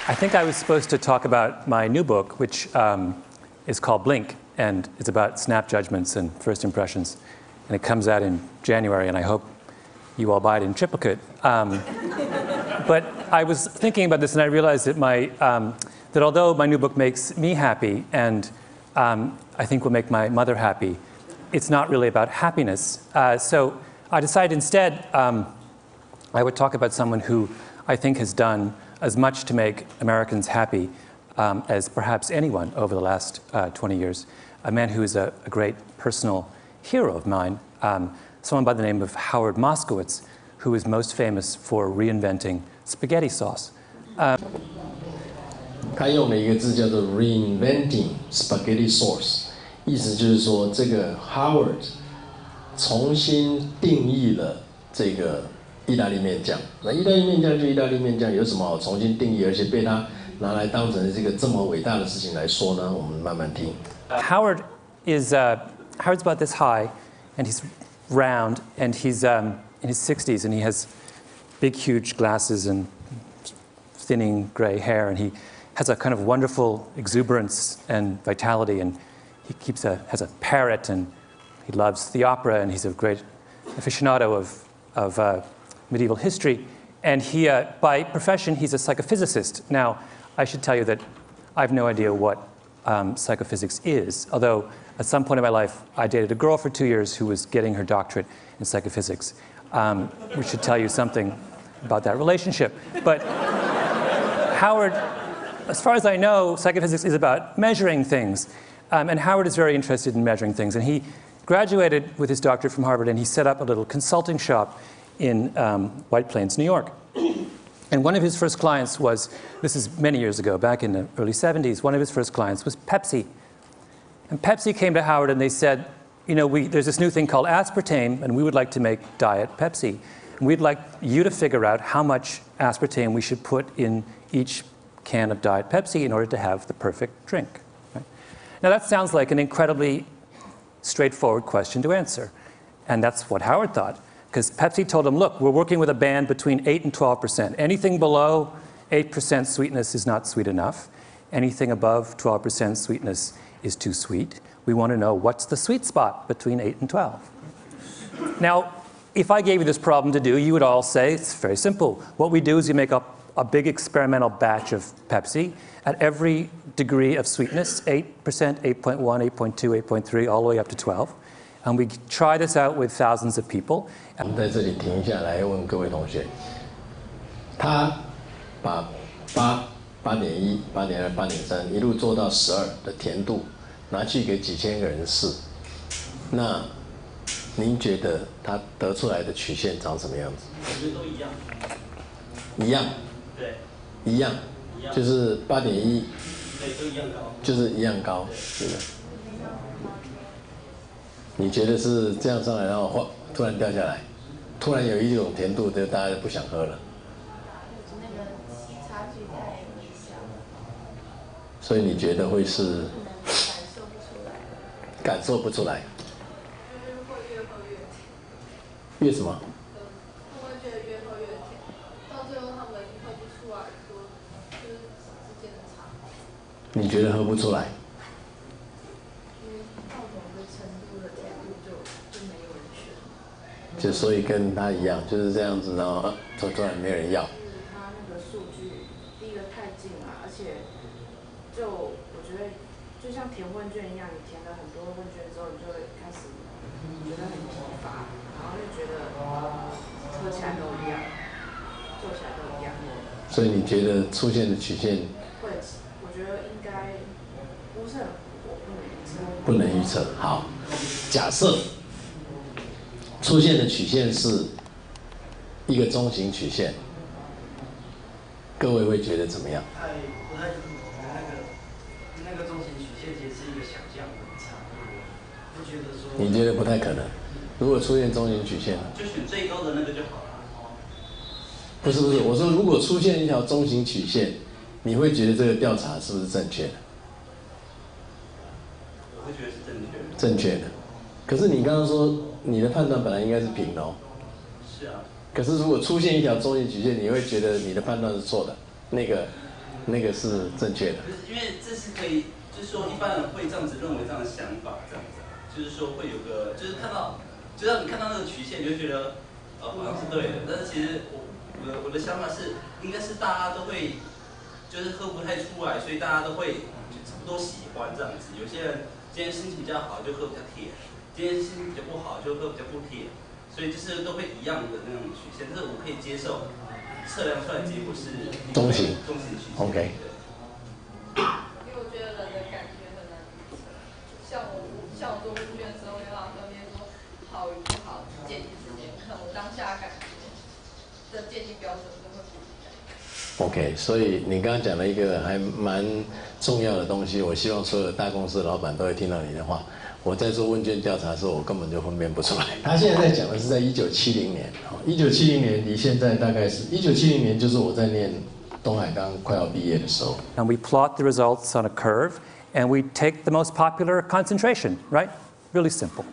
I think I was supposed to talk about my new book, which is called Blink, and it's about snap judgments and first impressions. And it comes out in January, and I hope you all buy it in triplicate. But I was thinking about this, and I realized that that although my new book makes me happy, and I think will make my mother happy, it's not really about happiness. So I decided instead I would talk about someone who I think has done as much to make Americans happy as perhaps anyone over the last 20 years. A man who is a great personal hero of mine, someone by the name of Howard Moskowitz, who is most famous for reinventing spaghetti sauce. 他用了一个字叫做 reinventing spaghetti sauce， 意思就是说这个 Howard 重新定义了这个意大利面酱。那意大利面酱就意大利面酱，有什么好重新定义，而且被他拿来当成这个这么伟大的事情来说呢？我们慢慢听。Howard's about this high, and he's round, and he's in his 60s, and he has big, huge glasses and thinning gray hair, and he has a kind of wonderful exuberance and vitality, and he has a parrot, and he loves the opera, and he's a great aficionado of medieval history. And he, by profession, he's a psychophysicist. Now, I should tell you that I have no idea what psychophysics is, although at some point in my life, I dated a girl for 2 years who was getting her doctorate in psychophysics, which should tell you something about that relationship. But Howard, as far as I know, psychophysics is about measuring things. And Howard is very interested in measuring things. And he graduated with his doctorate from Harvard, and he set up a little consulting shop in White Plains, New York. And one of his first clients was, this is many years ago, back in the early 70s, one of his first clients was Pepsi. And Pepsi came to Howard and they said, you know, there's this new thing called aspartame, and we would like to make Diet Pepsi. And we'd like you to figure out how much aspartame we should put in each can of Diet Pepsi in order to have the perfect drink. Right? Now that sounds like an incredibly straightforward question to answer. And that's what Howard thought. Because Pepsi told him, look, we're working with a band between 8 and 12%. Anything below 8% sweetness is not sweet enough. Anything above 12% sweetness is too sweet. We want to know what's the sweet spot between 8 and 12. Now, if I gave you this problem to do, you would all say, it's very simple. What we do is we make up a big experimental batch of Pepsi at every degree of sweetness, 8%, 8.1, 8.2, 8.3, all the way up to 12. And we try this out with thousands of people. 我们在这里停下来问各位同学，他把8.1、8.2、8.3一路做到12的甜度，拿去给几千个人试，那您觉得他得出来的曲线长什么样子？我觉得都一样。一样。对。一样。就是8.1。对，都一样高。就是一样高，是的。你觉得是这样上来，然后突然掉下来，突然有一种甜度，就大家就不想喝了。那个差距太小。所以你觉得会是？感受不出来。会越喝越甜。越什么？他们会觉得越喝越甜，到最后他们喝不出来，说就是之间的差。你觉得喝不出来？就所以跟他一样，就是这样子，然后突然没人要。他那个数据，第一个太近了，而且我觉得就像填问卷一样，你填了很多问卷之后，你就会开始觉得很疲乏，然后就觉得喝起来都一样，做起来都一样。所以你觉得出现的曲线？会，我觉得应该不是很符合，不能预测。好，假设。出现的曲线是一个中型曲线，各位会觉得怎么样？不太那个中型曲线其实是一个想象的差，不觉得说？你觉得不太可能？如果出现中型曲线，就选最高的那个就好了。不是，我说如果出现一条中型曲线，你会觉得这个调查是不是正确的？我会觉得是正确的。正确的。可是你刚刚说你的判断本来应该是平的哦。是啊。可是如果出现一条中型曲线，你会觉得你的判断是错的。那个那个是正确的。因为这是可以，就是说一般人会这样子认为这样的想法，这样子，就是说会有个，就是看到，就让你看到那个曲线，你就觉得，好像是对的。但是其实我的想法是，应该是大家都会，就是喝不太出来，所以大家都会差不多喜欢这样子。有些人今天心情比较好就喝比较甜，今天心情比较不好就喝比较不甜，所以就是都会一样的那种曲线。但是我可以接受测量出来的结果是中型曲线。OK。因为我觉得人的感觉很难预测，像我做问卷的时候，没办法分辨说好与不好界定之间，可能我当下感觉的界定标准都会不一样。OK， 所以你刚刚讲了一个还蛮重要的东西，我希望所有的大公司的老板都会听到你的话。我在做问卷调查的时候，我根本就分辨不出来。他现在在讲的是在1970年，1970年离现在大概是1970年，就是我在念东海刚快要毕业的时候。And we plot the results on a curve, and we take the most popular concentration, right? Really simple.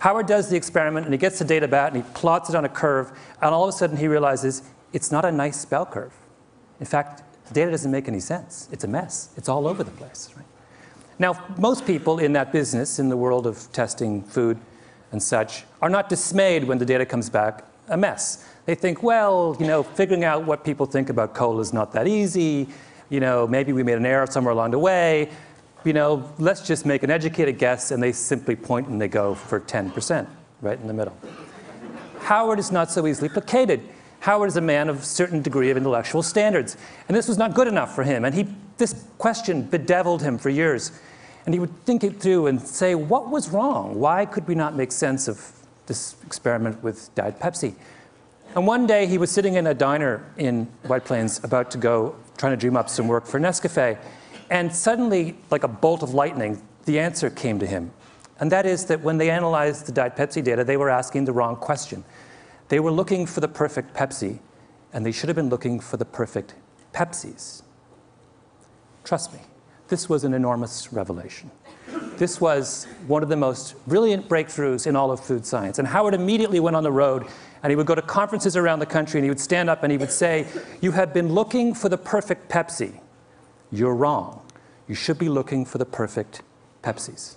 Howard does the experiment, and he gets the data back, and he plots it on a curve, and all of a sudden he realizes it's not a nice bell curve. In fact, the data doesn't make any sense. It's a mess. It's all over the place, right? Now, most people in that business, in the world of testing food and such, are not dismayed when the data comes back a mess. They think, well, figuring out what people think about cola is not that easy. Maybe we made an error somewhere along the way. Let's just make an educated guess, and they simply point and they go for 10%, right in the middle. Howard is not so easily placated. Howard is a man of a certain degree of intellectual standards, and this was not good enough for him, and this question bedeviled him for years. And he would think it through and say, what was wrong? Why could we not make sense of this experiment with Diet Pepsi? And one day he was sitting in a diner in White Plains about to go, trying to dream up some work for Nescafe. And suddenly, like a bolt of lightning, the answer came to him. And that is that when they analyzed the Diet Pepsi data, they were asking the wrong question. They were looking for the perfect Pepsi, and they should have been looking for the perfect Pepsis. Trust me, this was an enormous revelation. This was one of the most brilliant breakthroughs in all of food science. And Howard immediately went on the road, and he would go to conferences around the country, and he would stand up and he would say, you have been looking for the perfect Pepsi. You're wrong. You should be looking for the perfect Pepsis.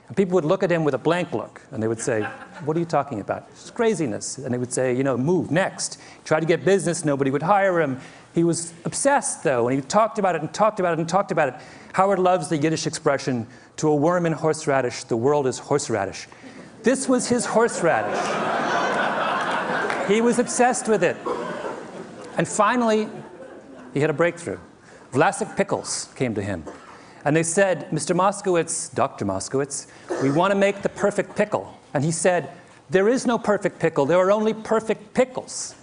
And people would look at him with a blank look, and they would say, what are you talking about? It's craziness. And they would say, move, next. Try to get business, nobody would hire him. He was obsessed, though, and he talked about it and talked about it and talked about it. Howard loves the Yiddish expression, to a worm in horseradish, the world is horseradish. This was his horseradish. He was obsessed with it. And finally, he had a breakthrough. Vlasic pickles came to him. And they said, Mr. Moskowitz, Dr. Moskowitz, we want to make the perfect pickle. And he said, there is no perfect pickle. There are only perfect pickles.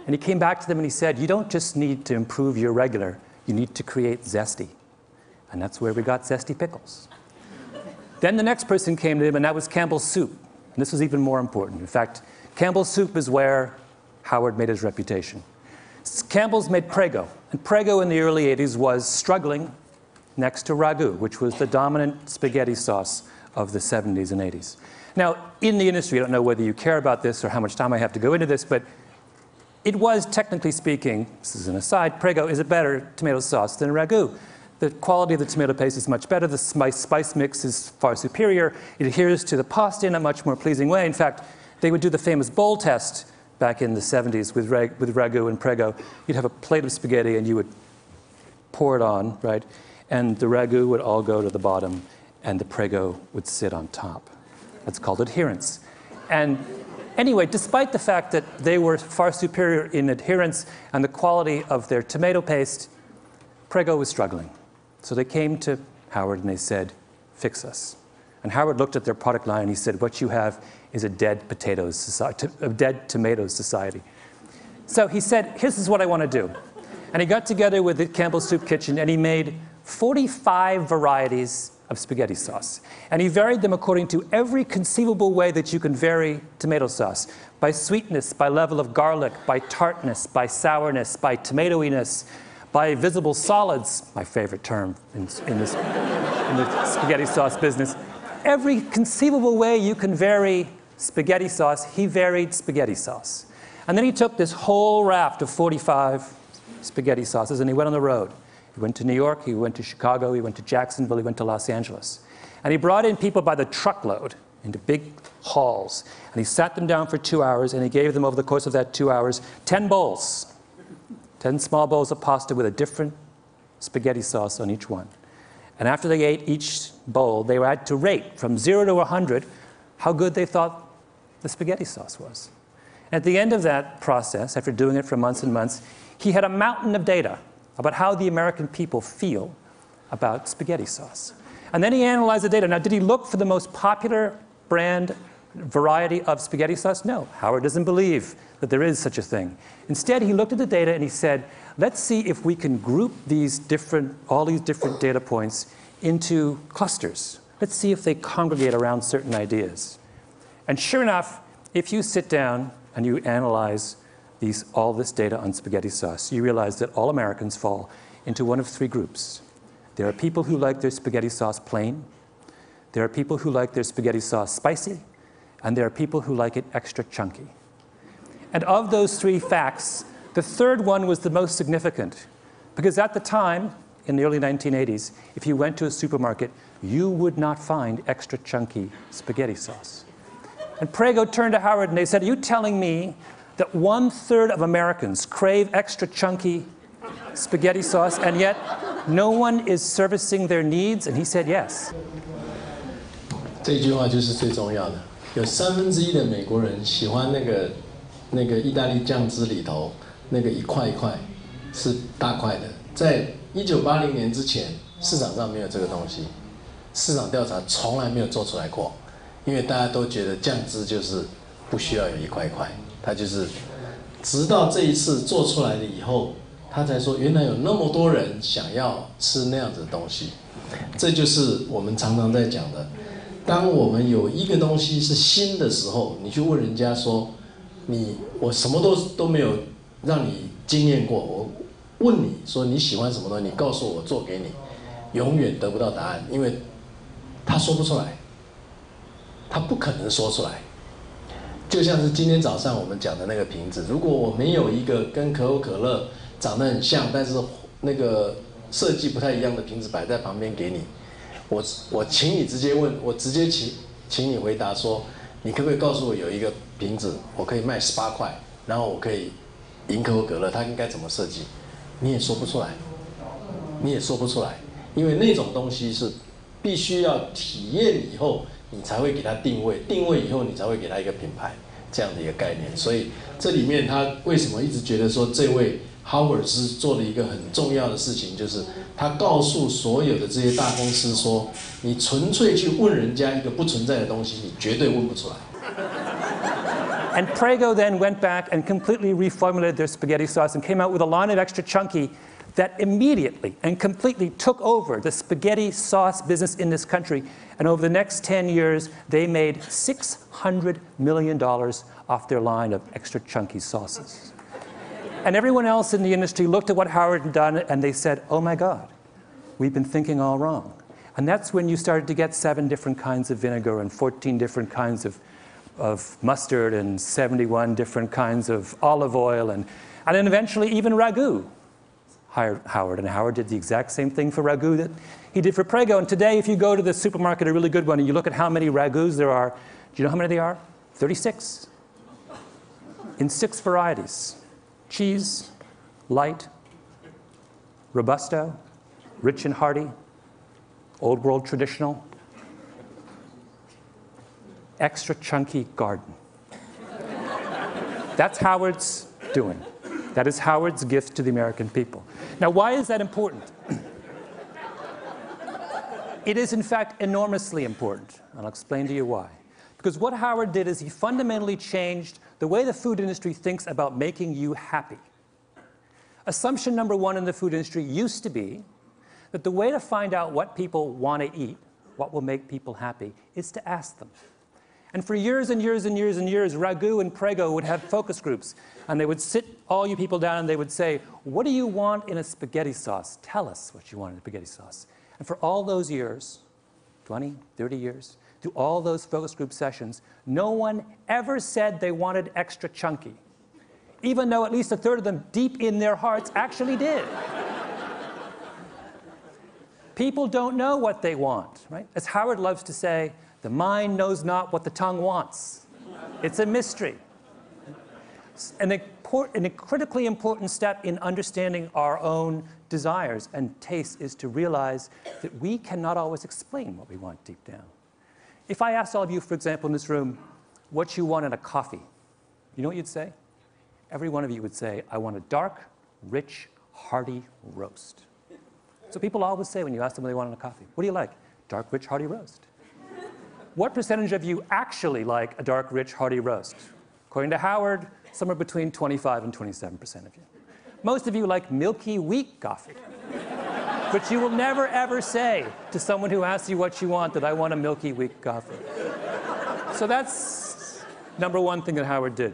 And he came back to them and he said, you don't just need to improve your regular. You need to create zesty. And that's where we got zesty pickles. Then the next person came to him, and that was Campbell's soup. And this was even more important. In fact, Campbell's soup is where Howard made his reputation. Campbell's made Prego. And Prego in the early 80s was struggling next to ragu, which was the dominant spaghetti sauce of the 70s and 80s. Now, in the industry, I don't know whether you care about this or how much time I have to go into this, but it was, technically speaking, this is an aside, Prego is a better tomato sauce than ragu. The quality of the tomato paste is much better. The spice mix is far superior. It adheres to the pasta in a much more pleasing way. In fact, they would do the famous bowl test back in the 70s with ragu and Prego. You'd have a plate of spaghetti, and you would pour it on, right? And the ragu would all go to the bottom, and the Prego would sit on top. That's called adherence. And anyway, despite the fact that they were far superior in adherence and the quality of their tomato paste, Prego was struggling. So they came to Howard and they said, fix us. And Howard looked at their product line and he said, what you have is a dead potatoes society, a dead tomatoes society. So he said, here's what I want to do. And he got together with the Campbell's Soup Kitchen and he made 45 varieties of spaghetti sauce. And he varied them according to every conceivable way that you can vary tomato sauce. By sweetness, by level of garlic, by tartness, by sourness, by tomatoiness, by visible solids, my favorite term in the spaghetti sauce business. Every conceivable way you can vary spaghetti sauce, he varied spaghetti sauce. And then he took this whole raft of 45 spaghetti sauces, and he went on the road. He went to New York, he went to Chicago, he went to Jacksonville, he went to Los Angeles. And he brought in people by the truckload into big halls. And he sat them down for 2 hours, and he gave them, over the course of that 2 hours, 10 bowls. 10 small bowls of pasta with a different spaghetti sauce on each one. And after they ate each bowl, they had to rate from 0 to 100 how good they thought the spaghetti sauce was. And at the end of that process, after doing it for months and months, he had a mountain of data about how the American people feel about spaghetti sauce. And then he analyzed the data. Now, did he look for the most popular brand variety of spaghetti sauce? No. Howard doesn't believe that there is such a thing. Instead, he looked at the data and he said, let's see if we can group all these different data points into clusters. Let's see if they congregate around certain ideas. And sure enough, if you sit down and you analyze all this data on spaghetti sauce, you realize that all Americans fall into one of 3 groups. There are people who like their spaghetti sauce plain. There are people who like their spaghetti sauce spicy. And there are people who like it extra chunky. And of those 3 facts, the third one was the most significant. Because at the time, in the early 1980s, if you went to a supermarket, you would not find extra chunky spaghetti sauce. And Prego turned to Howard and they said, are you telling me that 1/3 of Americans crave extra chunky spaghetti sauce, and yet no one is servicing their needs? And he said yes. 这句话就是最重要的。有1/3的美国人喜欢那个意大利酱汁里头那个一块一块是大块的。在1980年之前，市场上没有这个东西，市场调查从来没有做出来过，因为大家都觉得酱汁就是不需要有一块一块，它就是。直到这一次做出来了以后，他才说原来有那么多人想要吃那样子的东西。这就是我们常常在讲的。当我们有一个东西是新的时候，你去问人家说，我什么都没有让你经验过，我问你说你喜欢什么东西，你告诉我做给你，永远得不到答案，因为他说不出来，他不可能说出来。就像是今天早上我们讲的那个瓶子，如果我没有一个跟可口可乐长得很像，但是那个设计不太一样的瓶子摆在旁边给你。我请你直接问，我直接请你回答说，你可不可以告诉我有一个瓶子，我可以卖18块，然后我可以赢可口可乐，它应该怎么设计？你也说不出来，你也说不出来，因为那种东西是必须要体验以后，你才会给它定位，定位以后你才会给它一个品牌，这样的一个概念。所以这里面他为什么一直觉得说这位 Howard 是做了一个很重要的事情，就是他告诉所有的这些大公司说，你纯粹去问人家一个不存在的东西，你绝对问不出来。And Prego then went back and completely reformulated their spaghetti sauce and came out with a line of extra chunky that immediately and completely took over the spaghetti sauce business in this country. And over the next 10 years, they made $600 million off their line of extra chunky sauces. And everyone else in the industry looked at what Howard had done and they said, oh my God, we've been thinking all wrong. And that's when you started to get 7 different kinds of vinegar and 14 different kinds of mustard and 71 different kinds of olive oil and then eventually even ragu hired Howard. And Howard did the exact same thing for ragu that he did for Prego. And today, if you go to the supermarket, a really good one, and you look at how many ragus there are, do you know how many they are? 36. In 6 varieties. Cheese, light, robusto, rich and hearty, old world traditional, extra chunky garden. That's Howard's doing. That is Howard's gift to the American people. Now, why is that important? It is, in fact, enormously important. And I'll explain to you why. Because what Howard did is he fundamentally changed the way the food industry thinks about making you happy. Assumption number 1 in the food industry used to be that the way to find out what people want to eat, what will make people happy, is to ask them. And for years and years and years and years, Ragu and Prego would have focus groups. And they would sit all you people down and they would say, what do you want in a spaghetti sauce? Tell us what you want in a spaghetti sauce. And for all those years, 20, 30 years, through all those focus group sessions, no one ever said they wanted extra chunky. even though at least a third of them, deep in their hearts, actually did. People don't know what they want, right? As Howard loves to say, the mind knows not what the tongue wants. It's a mystery. And a critically important step in understanding our own desires and tastes is to realize that we cannot always explain what we want deep down. If I asked all of you, for example, in this room, what you want in a coffee, you know what you'd say? Every one of you would say, I want a dark, rich, hearty roast. So people always say when you ask them what they want in a coffee, what do you like? Dark, rich, hearty roast. What percentage of you actually like a dark, rich, hearty roast? According to Howard, somewhere between 25 and 27% of you. Most of you like milky, weak coffee. But you will never, ever say to someone who asks you what you want that I want a milky, weak coffee. So that's number one thing that Howard did.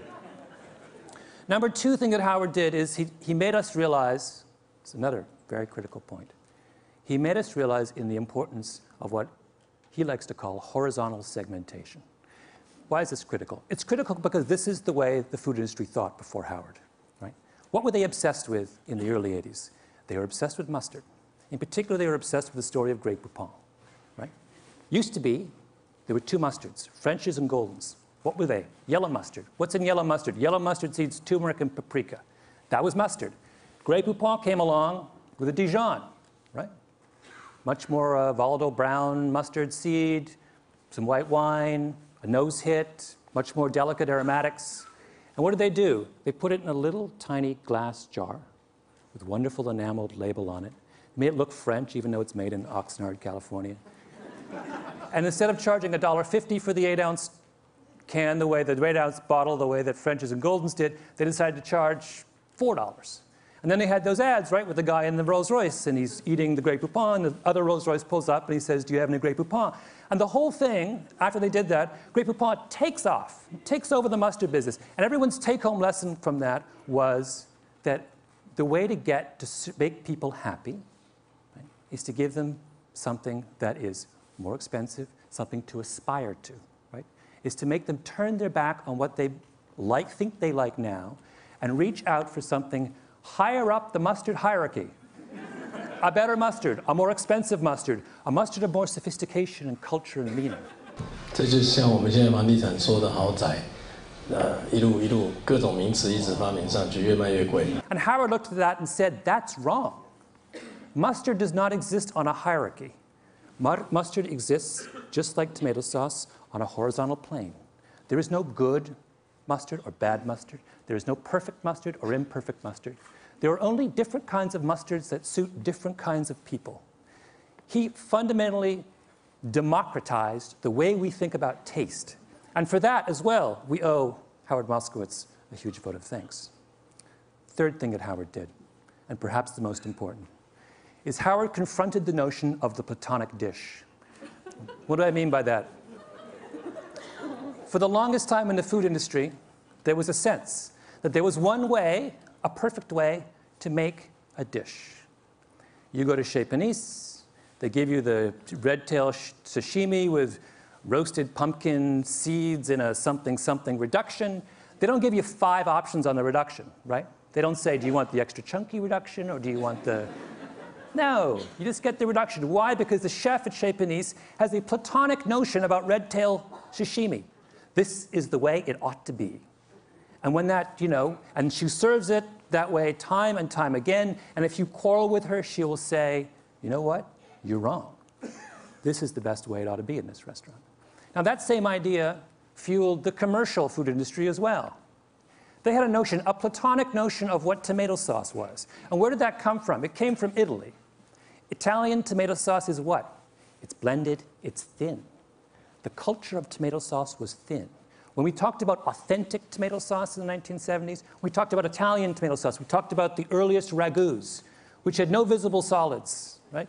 Number two thing that Howard did is he made us realize, it's another very critical point, he made us realize in the importance of what he likes to call horizontal segmentation. Why is this critical? It's critical because this is the way the food industry thought before Howard, right? What were they obsessed with in the early 80s? They were obsessed with mustard. In particular, they were obsessed with the story of Grey Poupon, right? Used to be, there were two mustards, French's and Golden's. What were they? Yellow mustard. What's in yellow mustard? Yellow mustard seeds, turmeric, and paprika. That was mustard. Grey Poupon came along with a Dijon, right? Much more volatile brown mustard seed, some white wine, a nose hit, much more delicate aromatics. And what did they do? They put it in a little tiny glass jar with a wonderful enameled label on it. Made it look French, even though it's made in Oxnard, California. And instead of charging $1.50 for the 8-ounce can, the 8-ounce bottle, the way that French's and Golden's did, they decided to charge $4. And then they had those ads, right, with the guy in the Rolls Royce, and he's eating the Grey Poupon, the other Rolls Royce pulls up, and he says, do you have any Grey Poupon? And the whole thing, after they did that, Grey Poupon takes off, takes over the mustard business. And everyone's take-home lesson from that was that the way to get to make people happy, right, is to give them something that is more expensive, something to aspire to, right? Is to make them turn their back on what they like, think they like now, and reach out for something higher up the mustard hierarchy. A better mustard, a more expensive mustard, a mustard of more sophistication and culture and meaning. 这就像我们现在房地产说的豪宅，一路各种名词一直发明上去，越卖越贵。And Howard looked at that and said, that's wrong. Mustard does not exist on a hierarchy. Mustard exists, just like tomato sauce, on a horizontal plane. There is no good mustard or bad mustard. There is no perfect mustard or imperfect mustard. There are only different kinds of mustards that suit different kinds of people. He fundamentally democratized the way we think about taste. And for that as well, we owe Howard Moskowitz a huge vote of thanks. Third thing that Howard did, and perhaps the most important, is Howard confronted the notion of the Platonic dish. What do I mean by that? For the longest time in the food industry, there was a sense that there was one way, a perfect way, to make a dish. You go to Chez Panisse, they give you the red tail sashimi with roasted pumpkin seeds in a something reduction. They don't give you 5 options on the reduction, right? They don't say, do you want the extra chunky reduction or do you want the... No, you just get the reduction. Why? Because the chef at Chez Panisse has a Platonic notion about red tail sashimi. This is the way it ought to be. And when that, and she serves it that way time and time again, and if you quarrel with her, she will say, you know what? You're wrong. This is the best way it ought to be in this restaurant. Now that same idea fueled the commercial food industry as well. They had a Platonic notion of what tomato sauce was. And where did that come from? It came from Italy. Italian tomato sauce is what? It's blended, it's thin. The culture of tomato sauce was thin. When we talked about authentic tomato sauce in the 1970s, we talked about Italian tomato sauce. We talked about the earliest ragouts, which had no visible solids, right?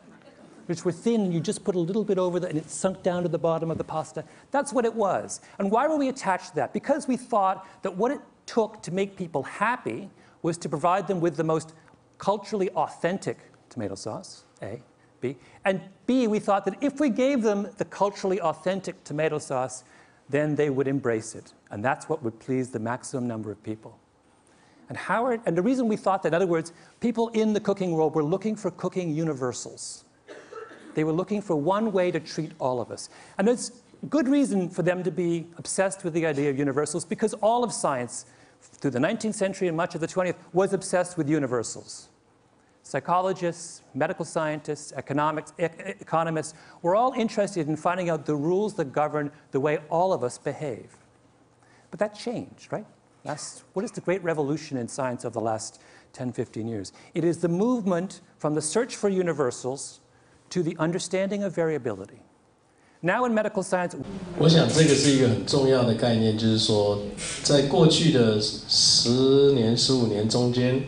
Which were thin, and you just put a little bit over and it sunk down to the bottom of the pasta. That's what it was. And why were we attached to that? Because we thought that what it took to make people happy was to provide them with the most culturally authentic tomato sauce, A, B. And B, we thought that if we gave them the culturally authentic tomato sauce, then they would embrace it. And that's what would please the maximum number of people. And the reason we thought that, in other words, people in the cooking world were looking for cooking universals. They were looking for one way to treat all of us. And there's good reason for them to be obsessed with the idea of universals, because all of science, through the 19th century and much of the 20th, was obsessed with universals. Psychologists, medical scientists, economists were all interested in finding out the rules that govern the way all of us behave. But that changed, right? What is the great revolution in science of the last 10, 15 years? It is the movement from the search for universals to the understanding of variability. Now in medical science, 我想这个是一个很重要的概念，就是说，在过去的10年、15年中间，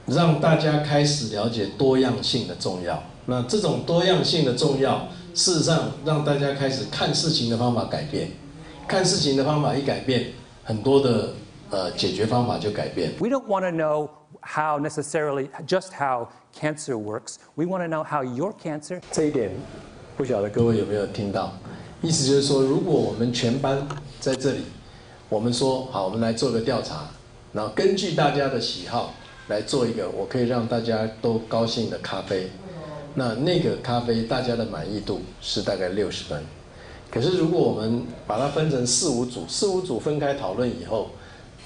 让大家开始了解多样性的重要。那这种多样性的重要，事实上让大家开始看事情的方法改变。看事情的方法一改变，很多的解决方法就改变。We don't want to know how necessarily just how cancer works. We want to know how your cancer. 这一点不晓得各位有没有听到？意思就是说，如果我们全班在这里，我们说好，我们来做个调查，然后根据大家的喜好来做一个我可以让大家都高兴的咖啡。那个咖啡大家的满意度是大概60分。可是如果我们把它分成4、5组，4、5组分开讨论以后，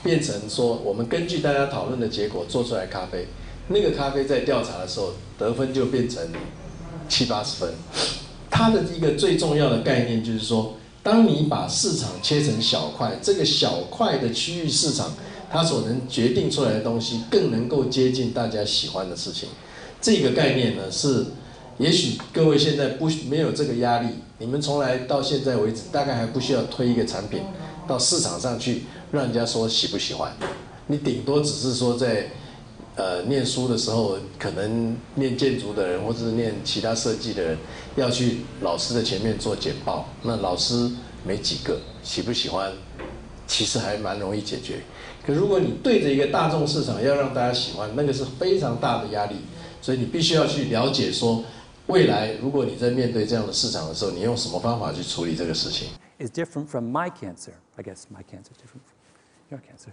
变成说我们根据大家讨论的结果做出来咖啡，那个咖啡在调查的时候得分就变成70、80分。它的一个最重要的概念就是说，当你把市场切成小块，这个小块的区域市场，它所能决定出来的东西，更能够接近大家喜欢的事情。这个概念呢是。也许各位现在没有这个压力，你们从来到现在为止，大概还不需要推一个产品到市场上去，让人家说喜不喜欢。你顶多只是说在念书的时候，可能念建筑的人或者是念其他设计的人，要去老师的前面做简报，那老师没几个，喜不喜欢，其实还蛮容易解决。可如果你对着一个大众市場，要让大家喜欢，那个是非常大的压力，所以你必须要去了解说。未来，如果你在面对这样的市场的时候，你用什么方法去处理这个事情 ？Is different from my cancer. I guess my cancer is different from your cancer.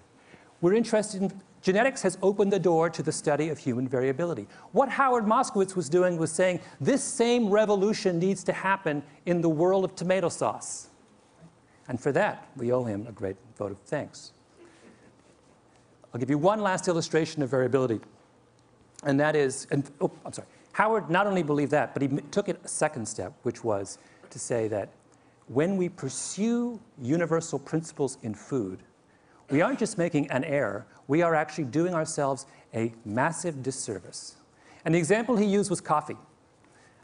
We're interested in genetics has opened the door to the study of human variability. What Howard Moskowitz was doing was saying this same revolution needs to happen in the world of tomato sauce, and for that we owe him a great vote of thanks. I'll give you one last illustration of variability, and that is, I'm sorry. Howard not only believed that, but he took it a second step, which was to say that when we pursue universal principles in food, we aren't just making an error, we are actually doing ourselves a massive disservice. And the example he used was coffee.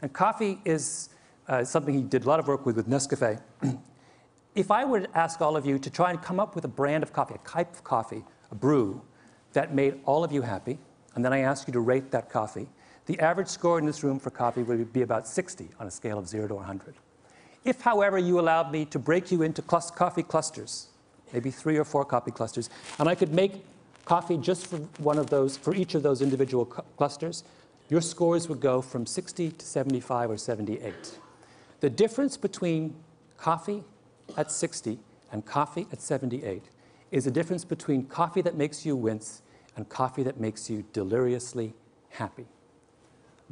And coffee is something he did a lot of work with Nescafé. If I were to ask all of you to try and come up with a brand of coffee, a type of coffee, a brew, that made all of you happy, and then I asked you to rate that coffee, the average score in this room for coffee would be about 60 on a scale of 0 to 100. If, however, you allowed me to break you into coffee clusters, maybe 3 or 4 coffee clusters, and I could make coffee just for for each of those individual clusters, your scores would go from 60 to 75 or 78. The difference between coffee at 60 and coffee at 78 is a difference between coffee that makes you wince and coffee that makes you deliriously happy.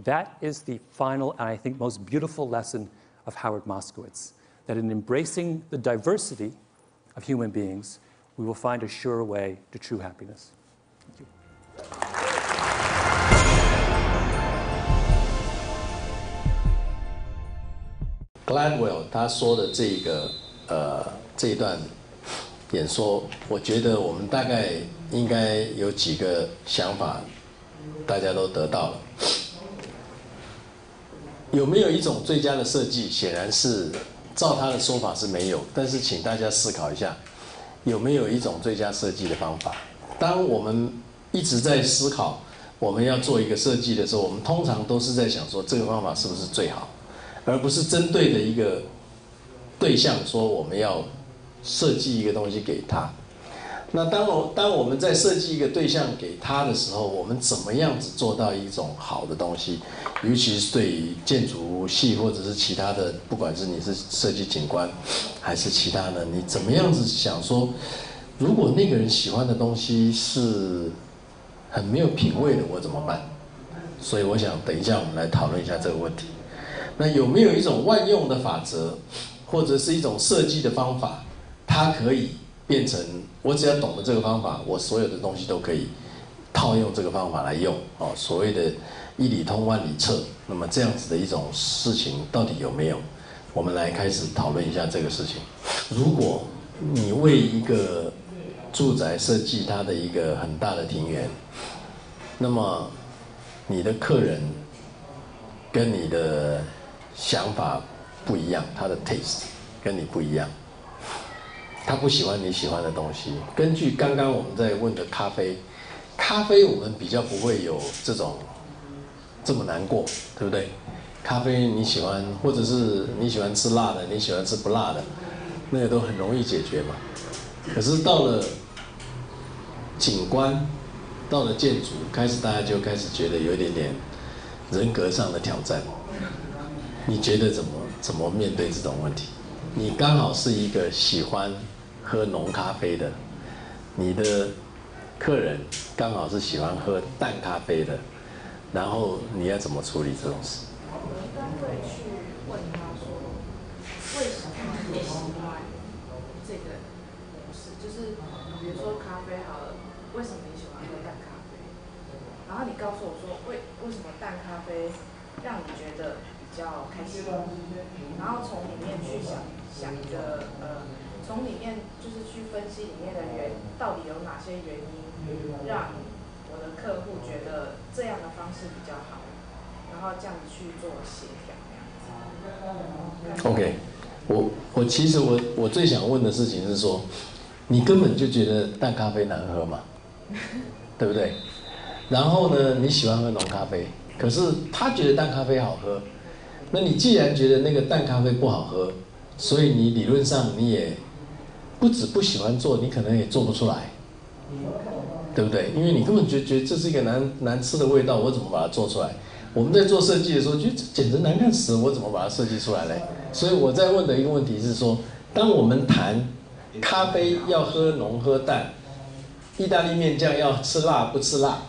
That is the final and I think most beautiful lesson of Howard Moskowitz, that in embracing the diversity of human beings, we will find a surer way to true happiness. Thank you. Gladwell 他说的这一段演说，我觉得我们大概应该有几个想法，大家都得到了。有没有一种最佳的设计？显然是照他的说法是没有，但是请大家思考一下，有没有一种最佳设计的方法？当我们一直在思考我们要做一个设计的时候，我们通常都是在想说这个方法是不是最好，而不是针对的一个对象说我们要设计一个东西给他。那当我们在设计一个对象给他的时候，我们怎么样子做到一种好的东西？尤其是对于建筑系或者是其他的，不管是你是设计景观还是其他的，你怎么样子想说，如果那个人喜欢的东西是很没有品味的，我怎么办？所以我想等一下我们来讨论一下这个问题。那有没有一种万用的法则，或者是一种设计的方法，它可以变成我只要懂得这个方法，我所有的东西都可以套用这个方法来用哦，所谓的一理通万里彻。那么这样子的一种事情到底有没有？我们来开始讨论一下这个事情。如果你为一个住宅设计它的一个很大的庭园，那么你的客人跟你的想法不一样，他的 taste 跟你不一样，他不喜欢你喜欢的东西。根据刚刚我们在问的咖啡我们比较不会有这种这么难过，对不对？咖啡你喜欢，或者是你喜欢吃辣的，你喜欢吃不辣的，那个都很容易解决嘛。可是到了景观，到了建筑，大家就开始觉得有一点点人格上的挑战。你觉得怎么面对这种问题？你刚好是一个喜欢喝浓咖啡的，你的客人刚好是喜欢喝淡咖啡的，然后你要怎么处理这种事？我应该会去问他说，为什么你喜欢这个模式？就是比如说咖啡好了，为什么你喜欢喝淡咖啡？然后你告诉我说，为什么淡咖啡让你觉得比较开心？然后从里面去想一个从里面就是去分析里面的到底有哪些原因，让我的客户觉得这样的方式比较好。然后这样子去做协调，这样子。OK， 我其实我最想问的事情是说，你根本就觉得淡咖啡难喝嘛，对不对？然后呢，你喜欢喝浓咖啡，可是他觉得淡咖啡好喝，那你既然觉得那个淡咖啡不好喝，所以你理论上你也不止不喜欢做，你可能也做不出来，对不对？因为你根本觉得这是一个难吃的味道，我怎么把它做出来？我们在做设计的时候，觉得这简直难看死了，我怎么把它设计出来嘞？所以我在问的一个问题是说，当我们谈咖啡要喝浓喝淡，意大利面酱要吃辣不吃辣，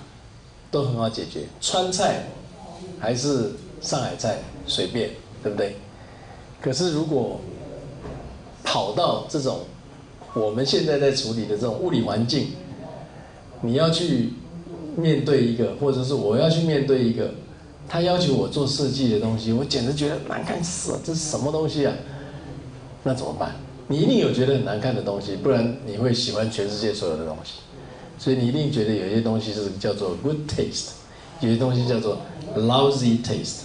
都很好解决。川菜还是上海菜随便，对不对？可是如果跑到这种我们现在在处理的这种物理环境，你要去面对一个，或者是我要去面对一个，他要求我做设计的东西，我简直觉得难看死了，这是什么东西啊？那怎么办？你一定有觉得很难看的东西，不然你会喜欢全世界所有的东西。所以你一定觉得有些东西是叫做 good taste， 有些东西叫做 lousy taste，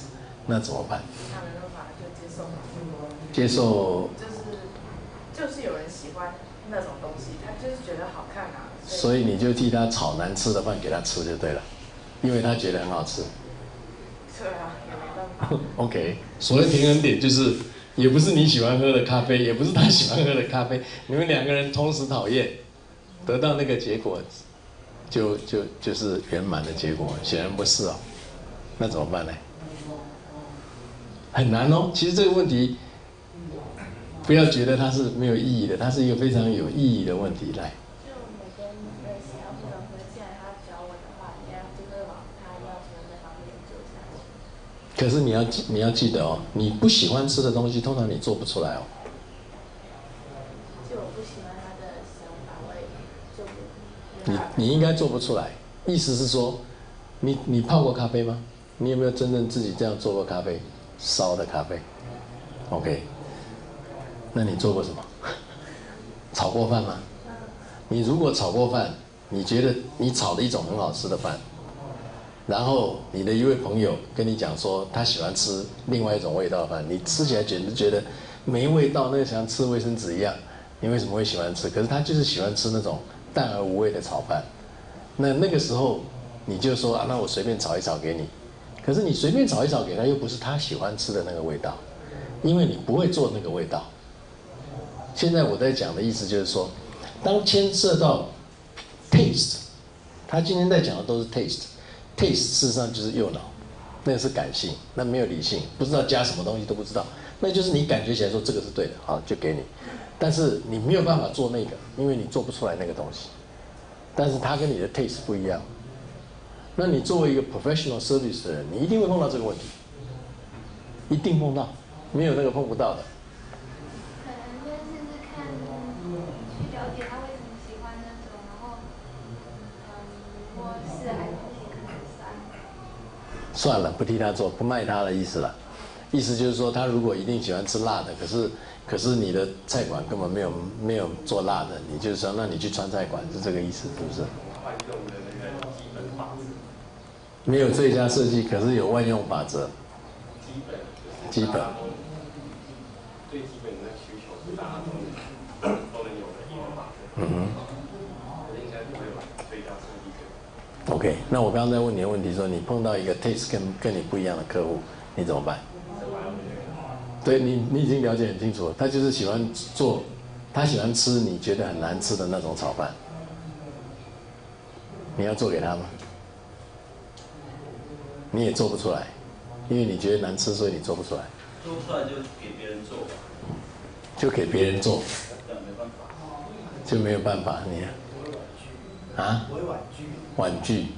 那怎么办？那没办法，就接受。接受。就是有人喜欢那种东西，他就是觉得好看啊。所以你就替他炒难吃的饭给他吃就对了，因为他觉得很好吃。对啊，也没办法。OK， 所谓平衡点就是，也不是你喜欢喝的咖啡，也不是他喜欢喝的咖啡，你们两个人同时讨厌，得到那个结果，就是圆满的结果，显然不是哦。那怎么办呢？很难哦。其实这个问题，不要觉得它是没有意义的，它是一个非常有意义的问题。来。可是你要记得哦，你不喜欢吃的东西，通常你做不出来哦。就我不喜欢他的想法，我也做不。你应该做不出来。意思是说，你泡过咖啡吗？你有没有真正自己这样做过咖啡？烧的咖啡 ，OK。那你做过什么？炒过饭吗？你如果炒过饭，你觉得你炒了一种很好吃的饭。然后你的一位朋友跟你讲说，他喜欢吃另外一种味道的饭，你吃起来简直觉得没味道，那个像吃卫生纸一样。你为什么会喜欢吃？可是他就是喜欢吃那种淡而无味的炒饭。那个时候你就说啊，那我随便炒一炒给你。可是你随便炒一炒给他，又不是他喜欢吃的那个味道，因为你不会做那个味道。现在我在讲的意思就是说，当牵涉到 taste， 他今天在讲的都是 taste。taste 事实上就是右脑，那个是感性，那没有理性，不知道加什么东西都不知道。那就是你感觉起来说这个是对的，好就给你，但是你没有办法做那个，因为你做不出来那个东西。但是它跟你的 taste 不一样。那你作为一个 professional service 的人，你一定会碰到这个问题，一定碰到，没有那个碰不到的。可能就是看去了解他为什么喜欢那种，然后如果是还不行，可能算了，不替他做，不卖他的意思了。意思就是说，他如果一定喜欢吃辣的，可是你的菜馆根本没有做辣的，你就是说，那你去川菜馆是这个意思，是不是？没有最佳设计，可是有万用法则。基本。最基本的需求是大家都能有的一个法则。应该不会有最佳设计。OK， 那我刚刚在问你的问题说，你碰到一个 taste 跟你不一样的客户，你怎么办？对你已经了解很清楚了，他就是喜欢做，他喜欢吃你觉得很难吃的那种炒饭，你要做给他吗？你也做不出来，因为你觉得难吃，所以你做不出来。做不出来就给别人做吧。就给别人做。对，没办法。就没有办法，你啊？不会婉拒。婉拒。